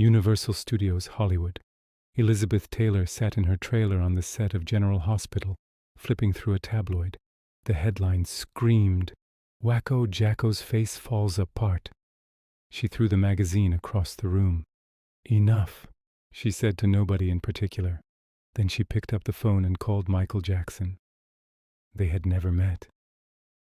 Universal Studios, Hollywood. Elizabeth Taylor sat in her trailer on the set of General Hospital, flipping through a tabloid. The headline screamed, "Wacko Jacko's face falls apart." She threw the magazine across the room. "Enough," she said to nobody in particular. Then she picked up the phone and called Michael Jackson. They had never met.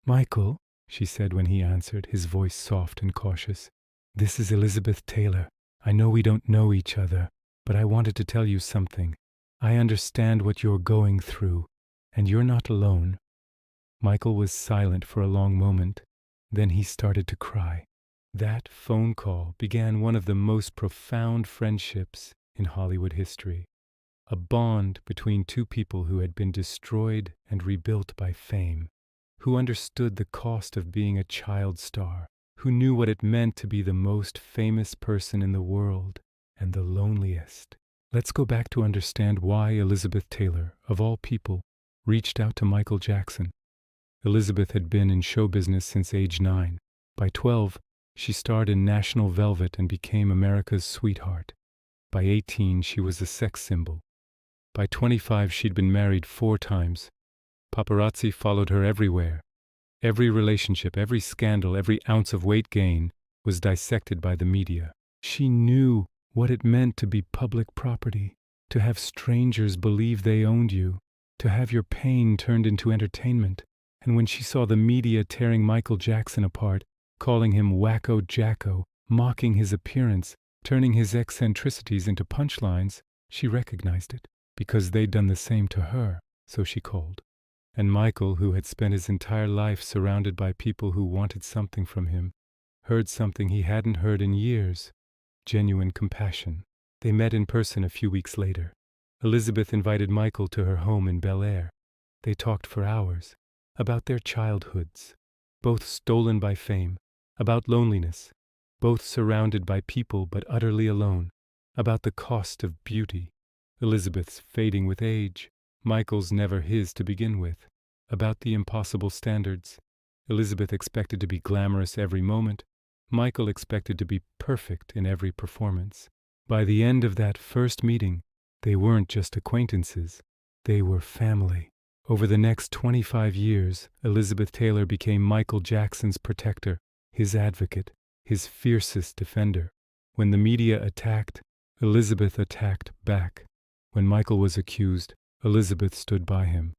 "Michael," she said when he answered, his voice soft and cautious. "This is Elizabeth Taylor. I know we don't know each other, but I wanted to tell you something. I understand what you're going through, and you're not alone." Michael was silent for a long moment. Then he started to cry. That phone call began one of the most profound friendships in Hollywood history. A bond between two people who had been destroyed and rebuilt by fame, who understood the cost of being a child star, who knew what it meant to be the most famous person in the world and the loneliest. Let's go back to understand why Elizabeth Taylor, of all people, reached out to Michael Jackson. Elizabeth had been in show business since age 9. By 12, she starred in National Velvet and became America's sweetheart. By 18, she was a sex symbol. By 25, she'd been married 4 times. Paparazzi followed her everywhere. Every relationship, every scandal, every ounce of weight gain was dissected by the media. She knew what it meant to be public property, to have strangers believe they owned you, to have your pain turned into entertainment. And when she saw the media tearing Michael Jackson apart, calling him Wacko Jacko, mocking his appearance, turning his eccentricities into punchlines, she recognized it, because they'd done the same to her, so she called. And Michael, who had spent his entire life surrounded by people who wanted something from him, heard something he hadn't heard in years: genuine compassion. They met in person a few weeks later. Elizabeth invited Michael to her home in Bel Air. They talked for hours about their childhoods, both stolen by fame, about loneliness, both surrounded by people but utterly alone, about the cost of beauty, Elizabeth's fading with age, Michael's never his to begin with, about the impossible standards. Elizabeth expected to be glamorous every moment. Michael expected to be perfect in every performance. By the end of that first meeting, they weren't just acquaintances, they were family. Over the next 25 years, Elizabeth Taylor became Michael Jackson's protector, his advocate, his fiercest defender. When the media attacked, Elizabeth attacked back. When Michael was accused, Elizabeth stood by him.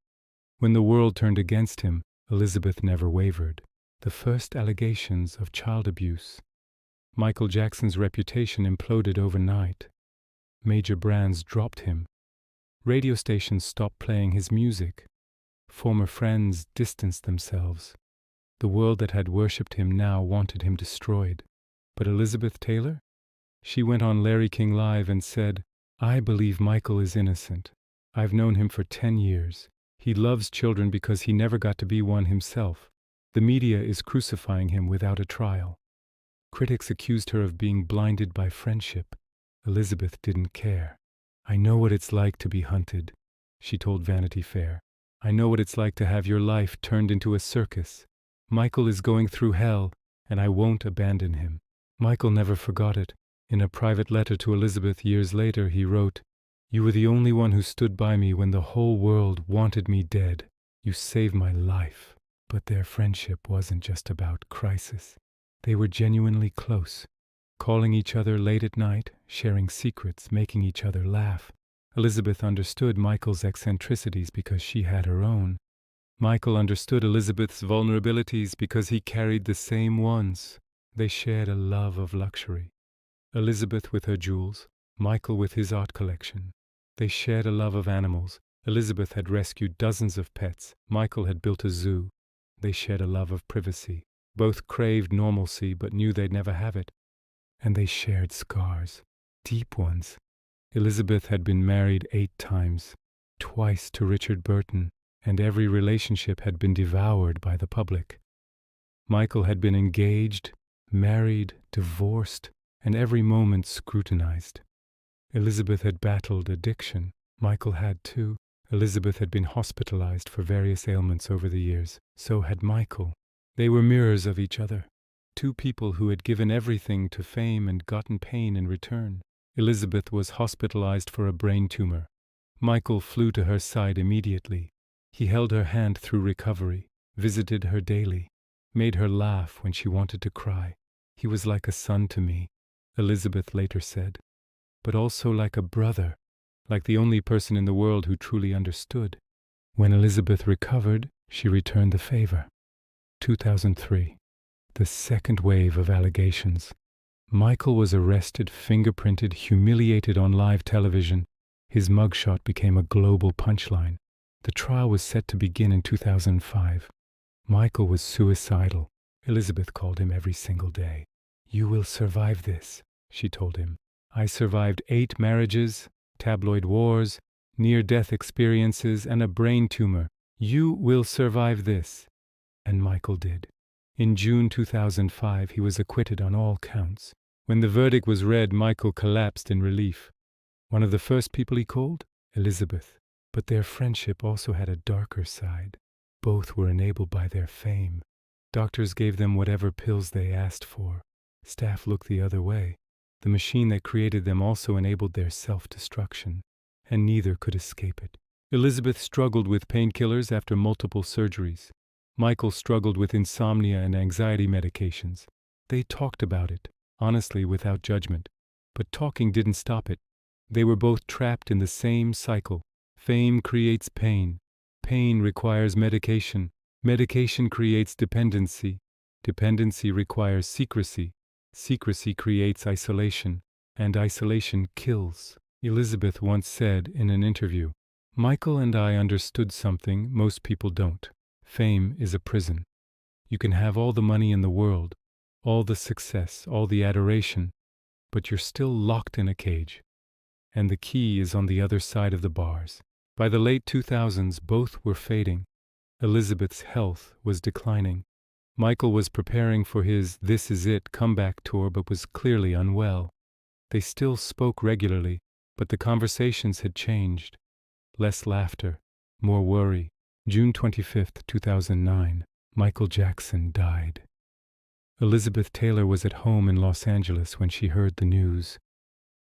When the world turned against him, Elizabeth never wavered. The first allegations of child abuse. Michael Jackson's reputation imploded overnight. Major brands dropped him. Radio stations stopped playing his music. Former friends distanced themselves. The world that had worshipped him now wanted him destroyed. But Elizabeth Taylor? She went on Larry King Live and said, "I believe Michael is innocent. I've known him for 10 years. He loves children because he never got to be one himself. The media is crucifying him without a trial." Critics accused her of being blinded by friendship. Elizabeth didn't care. "I know what it's like to be hunted," she told Vanity Fair. "I know what it's like to have your life turned into a circus. Michael is going through hell, and I won't abandon him." Michael never forgot it. In a private letter to Elizabeth years later, he wrote, "You were the only one who stood by me when the whole world wanted me dead. You saved my life." But their friendship wasn't just about crisis. They were genuinely close, calling each other late at night, sharing secrets, making each other laugh. Elizabeth understood Michael's eccentricities because she had her own. Michael understood Elizabeth's vulnerabilities because he carried the same ones. They shared a love of luxury. Elizabeth with her jewels, Michael with his art collection. They shared a love of animals. Elizabeth had rescued dozens of pets. Michael had built a zoo. They shared a love of privacy. Both craved normalcy but knew they'd never have it. And they shared scars, deep ones. Elizabeth had been married 8 times, twice to Richard Burton, and every relationship had been devoured by the public. Michael had been engaged, married, divorced, and every moment scrutinized. Elizabeth had battled addiction. Michael had too. Elizabeth had been hospitalized for various ailments over the years. So had Michael. They were mirrors of each other. Two people who had given everything to fame and gotten pain in return. Elizabeth was hospitalized for a brain tumor. Michael flew to her side immediately. He held her hand through recovery, visited her daily, made her laugh when she wanted to cry. He was like a son to me, Elizabeth later said, but also like a brother, like the only person in the world who truly understood. When Elizabeth recovered, she returned the favor. 2003. The second wave of allegations. Michael was arrested, fingerprinted, humiliated on live television. His mugshot became a global punchline. The trial was set to begin in 2005. Michael was suicidal. Elizabeth called him every single day. "You will survive this," she told him. "I survived 8 marriages, tabloid wars, near-death experiences, and a brain tumor. You will survive this." And Michael did. In June 2005, he was acquitted on all counts. When the verdict was read, Michael collapsed in relief. One of the first people he called? Elizabeth. But their friendship also had a darker side. Both were enabled by their fame. Doctors gave them whatever pills they asked for. Staff looked the other way. The machine that created them also enabled their self-destruction, and neither could escape it. Elizabeth struggled with painkillers after multiple surgeries. Michael struggled with insomnia and anxiety medications. They talked about it, honestly, without judgment. But talking didn't stop it. They were both trapped in the same cycle. Fame creates pain. Pain requires medication. Medication creates dependency. Dependency requires secrecy. Secrecy creates isolation. And isolation kills. Elizabeth once said in an interview, "Michael and I understood something most people don't. Fame is a prison. You can have all the money in the world, all the success, all the adoration, but you're still locked in a cage. And the key is on the other side of the bars." By the late 2000s, both were fading. Elizabeth's health was declining. Michael was preparing for his "This Is It" comeback tour, but was clearly unwell. They still spoke regularly, but the conversations had changed. Less laughter, more worry. June 25, 2009, Michael Jackson died. Elizabeth Taylor was at home in Los Angeles when she heard the news.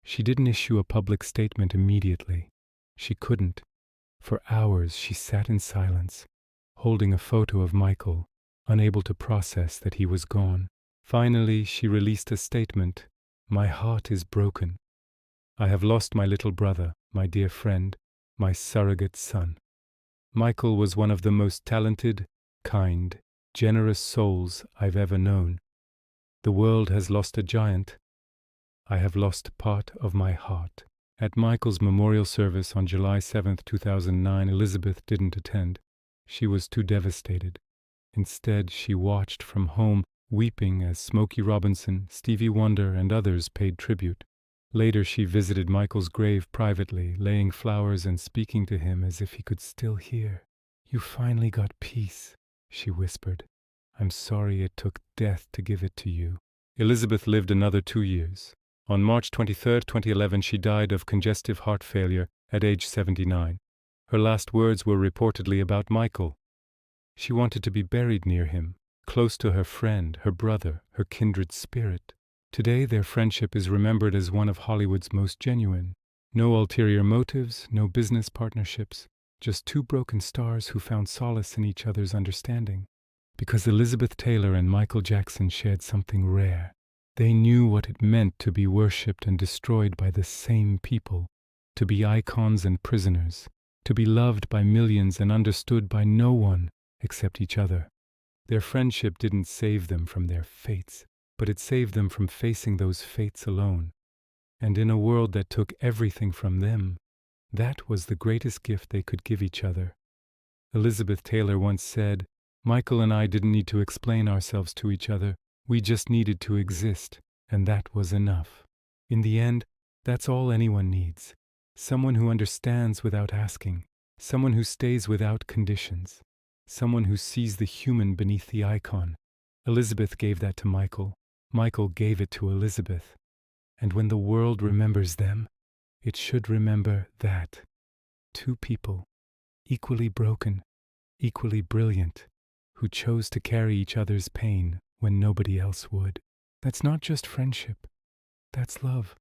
She didn't issue a public statement immediately. She couldn't. For hours she sat in silence, holding a photo of Michael, unable to process that he was gone. Finally, she released a statement. "My heart is broken. I have lost my little brother, my dear friend, my surrogate son. Michael was one of the most talented, kind, generous souls I've ever known. The world has lost a giant. I have lost part of my heart." At Michael's memorial service on July 7, 2009, Elizabeth didn't attend. She was too devastated. Instead, she watched from home, weeping as Smokey Robinson, Stevie Wonder, and others paid tribute. Later, she visited Michael's grave privately, laying flowers and speaking to him as if he could still hear. "You finally got peace," she whispered. "I'm sorry it took death to give it to you." Elizabeth lived another 2 years. On March 23, 2011, she died of congestive heart failure at age 79. Her last words were reportedly about Michael. She wanted to be buried near him, close to her friend, her brother, her kindred spirit. Today, their friendship is remembered as one of Hollywood's most genuine. No ulterior motives, no business partnerships, just 2 broken stars who found solace in each other's understanding. Because Elizabeth Taylor and Michael Jackson shared something rare. They knew what it meant to be worshipped and destroyed by the same people, to be icons and prisoners, to be loved by millions and understood by no one except each other. Their friendship didn't save them from their fates, but it saved them from facing those fates alone. And in a world that took everything from them, that was the greatest gift they could give each other. Elizabeth Taylor once said, "Michael and I didn't need to explain ourselves to each other. We just needed to exist, and that was enough." In the end, that's all anyone needs. Someone who understands without asking, someone who stays without conditions, someone who sees the human beneath the icon. Elizabeth gave that to Michael. Michael gave it to Elizabeth. And when the world remembers them, it should remember that. 2 people, equally broken, equally brilliant, who chose to carry each other's pain when nobody else would. That's not just friendship. That's love.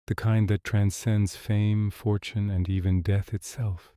the kind that transcends fame, fortune, and even death itself.